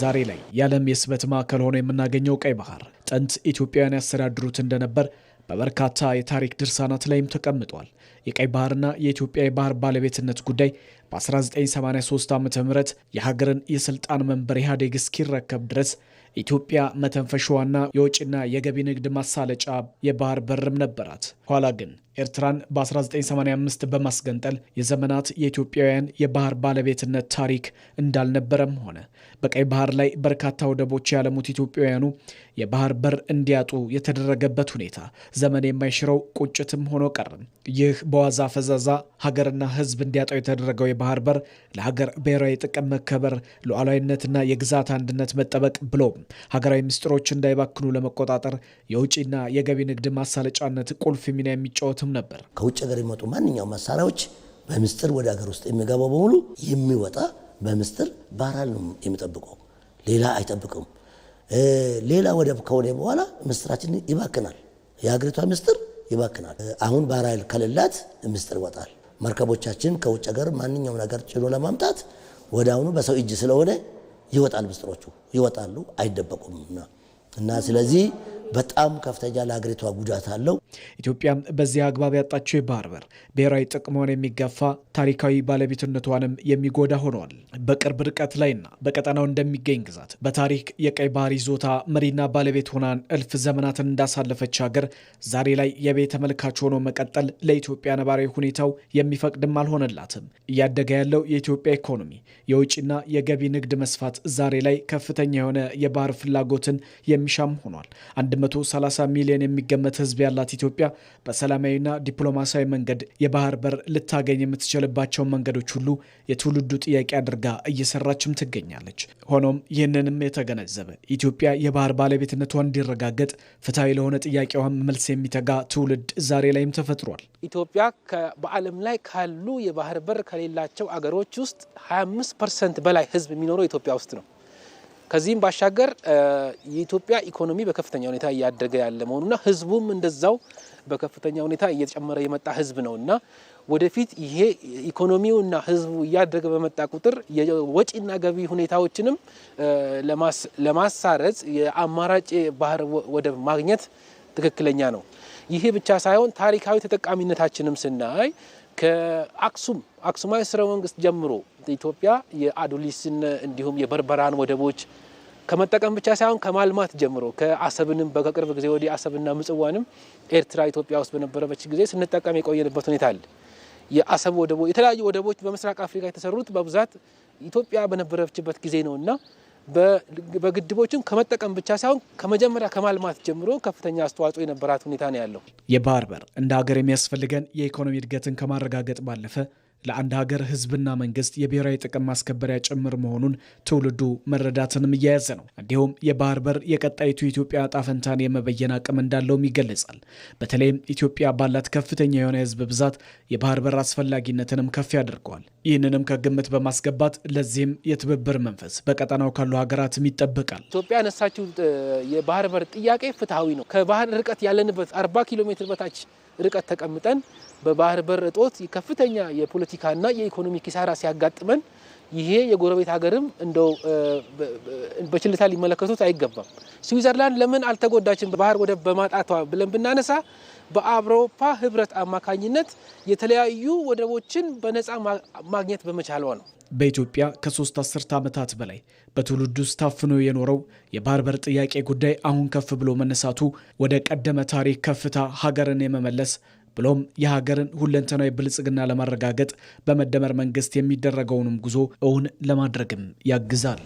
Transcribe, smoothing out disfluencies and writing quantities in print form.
ዛሬ ላይ የዓለም የስበት ማዕከል ሆኖ የምናገኘው ቀይ ባህር ጥንት ኢትዮጵያውያን ያስተዳድሩት እንደነበር በበርካታ የታሪክ ድርሳናት ላይም ተቀምጧል። የቀይ ባህርና የኢትዮጵያ የባህር ባለቤትነት ጉዳይ በ1983 ዓ.ም የሀገርን የስልጣን መንበር ኢህአዴግ እስኪረከብ ድረስ ኢትዮጵያ መተንፈሻዋና የውጭና የገቢ ንግድ ማሳለጫ የባህር በርም ነበራት። ኋላ ግን ኤርትራን በ1985 በማስገንጠል የዘመናት የኢትዮጵያውያን የባህር ባለቤትነት ታሪክ እንዳልነበረም ሆነ። በቀይ ባህር ላይ በርካታ ወደቦች ያለሙት ኢትዮጵያውያኑ የባህር በር እንዲያጡ የተደረገበት ሁኔታ ዘመን የማይሽረው ቁጭትም ሆኖ ቀርም። ይህ በዋዛ ፈዛዛ ሀገርና ሕዝብ እንዲያጣው የተደረገው የባህር በር ለሀገር ብሔራዊ ጥቅም መከበር፣ ሉዓላዊነትና የግዛት አንድነት መጠበቅ ብሎም ሀገራዊ ምስጢሮች እንዳይባክኑ ለመቆጣጠር የውጭና የገቢ ንግድ ማሳለጫነት ቁልፍ ሚና የሚጫወትም ነበር። ከውጭ ሀገር የሚመጡ ማንኛውም መሳሪያዎች በምስጢር ወደ ሀገር ውስጥ የሚገባው በሙሉ የሚወጣ በምስጢር ባህር ነው የሚጠብቀው፣ ሌላ አይጠብቅም። ሌላ ወደብ ከሆነ በኋላ ምስጢራችን ይባክናል፣ የሀገሪቷ ምስጢር ይባክናል። አሁን ባህር ኃይል ከሌላት ምስጢር ይወጣል። መርከቦቻችን ከውጭ ሀገር ማንኛውም ነገር ጭኖ ለማምጣት ወደ አሁኑ በሰው እጅ ስለሆነ ይወጣል፣ ምስጢሮቹ ይወጣሉ፣ አይደበቁምና እና ስለዚህ በጣም ከፍተኛ ለሀገሪቷ ጉዳት አለው። ኢትዮጵያም በዚህ አግባብ ያጣችው የባህር በር ብሔራዊ ጥቅሟን የሚጋፋ ታሪካዊ ባለቤትነቷንም የሚጎዳ ሆኗል። በቅርብ ርቀት ላይና በቀጠናው እንደሚገኝ ግዛት በታሪክ የቀይ ባህር ይዞታ መሪና ባለቤት ሆናን እልፍ ዘመናትን እንዳሳለፈች ሀገር ዛሬ ላይ የቤት ተመልካች ሆኖ መቀጠል ለኢትዮጵያ ነባራዊ ሁኔታው የሚፈቅድም አልሆነላትም። እያደገ ያለው የኢትዮጵያ ኢኮኖሚ የውጭና የገቢ ንግድ መስፋት ዛሬ ላይ ከፍተኛ የሆነ የባህር ፍላጎትን የሚሻም ሆኗል። 130 ሚሊዮን የሚገመት ሕዝብ ያላት ኢትዮጵያ በሰላማዊና ዲፕሎማሲያዊ መንገድ የባህር በር ልታገኝ የምትችልባቸው መንገዶች ሁሉ የትውልዱ ጥያቄ አድርጋ እየሰራችም ትገኛለች። ሆኖም ይህንንም የተገነዘበ ኢትዮጵያ የባህር ባለቤትነቷ እንዲረጋገጥ ፍትሐዊ ለሆነ ጥያቄዋን መልስ የሚተጋ ትውልድ ዛሬ ላይም ተፈጥሯል። ኢትዮጵያ በዓለም ላይ ካሉ የባህር በር ከሌላቸው አገሮች ውስጥ 25% በላይ ሕዝብ የሚኖረው ኢትዮጵያ ውስጥ ነው። ከዚህም ባሻገር የኢትዮጵያ ኢኮኖሚ በከፍተኛ ሁኔታ እያደገ ያለ መሆኑና ህዝቡም እንደዛው በከፍተኛ ሁኔታ እየጨመረ የመጣ ህዝብ ነውና ወደፊት ይሄ ኢኮኖሚውና ህዝቡ እያደገ በመጣ ቁጥር የወጪና ገቢ ሁኔታዎችንም ለማሳረጽ የአማራጭ ባህር ወደብ ማግኘት ትክክለኛ ነው። ይሄ ብቻ ሳይሆን ታሪካዊ ተጠቃሚነታችንም ስናይ ከአክሱማዊ ስርወ መንግስት ጀምሮ ኢትዮጵያ የአዱሊስን እንዲሁም የበርበራን ወደቦች ከመጠቀም ብቻ ሳይሆን ከማልማት ጀምሮ ከአሰብንም በቅርብ ጊዜ ወዲህ አሰብና ምጽዋንም ኤርትራ ኢትዮጵያ ውስጥ በነበረች ጊዜ ስንጠቀም የቆየንበት ሁኔታ አለ። የአሰብ ወደቦች የተለያዩ ወደቦች በምስራቅ አፍሪካ የተሰሩት በብዛት ኢትዮጵያ በነበረችበት ጊዜ ነውና በግድቦችን ከመጠቀም ብቻ ሳይሆን ከመጀመሪያ ከማልማት ጀምሮ ከፍተኛ አስተዋጽኦ የነበራት ሁኔታ ነው ያለው። የባህር በር እንደ ሀገር የሚያስፈልገን የኢኮኖሚ እድገትን ከማረጋገጥ ባለፈ ለአንድ ሀገር ህዝብና መንግስት የብሔራዊ ጥቅም ማስከበሪያ ጭምር መሆኑን ትውልዱ መረዳትንም እየያዘ ነው። እንዲሁም የባህር በር የቀጣይቱ ኢትዮጵያ ዕጣ ፈንታን የመበየን አቅም እንዳለውም ይገለጻል። በተለይም ኢትዮጵያ ባላት ከፍተኛ የሆነ የህዝብ ብዛት የባህር በር አስፈላጊነትንም ከፍ ያደርገዋል። ይህንንም ከግምት በማስገባት ለዚህም የትብብር መንፈስ በቀጠናው ካሉ ሀገራትም ይጠበቃል። ኢትዮጵያ ያነሳችው የባህር በር ጥያቄ ፍትሐዊ ነው። ከባህር ርቀት ያለንበት 40 ኪሎ ሜትር በታች ርቀት ተቀምጠን በባህር በር እጦት ከፍተኛ የፖለቲካና የኢኮኖሚ ኪሳራ ሲያጋጥመን ይሄ የጎረቤት ሀገርም እንደው በችልታ ሊመለከቱት አይገባም። ስዊዘርላንድ ለምን አልተጎዳችም በባህር ወደብ በማጣቷ ብለን ብናነሳ በአውሮፓ ህብረት አማካኝነት የተለያዩ ወደቦችን በነፃ ማግኘት በመቻሏ ነው። በኢትዮጵያ ከ3 አስርተ ዓመታት በላይ በትውልድ ውስጥ ታፍኖ የኖረው የባህር በር ጥያቄ ጉዳይ አሁን ከፍ ብሎ መነሳቱ ወደ ቀደመ ታሪክ ከፍታ ሀገርን የመመለስ ብሎም የሀገርን ሁለንተናዊ ብልጽግና ለማረጋገጥ በመደመር መንግስት የሚደረገውንም ጉዞ እውን ለማድረግም ያግዛል።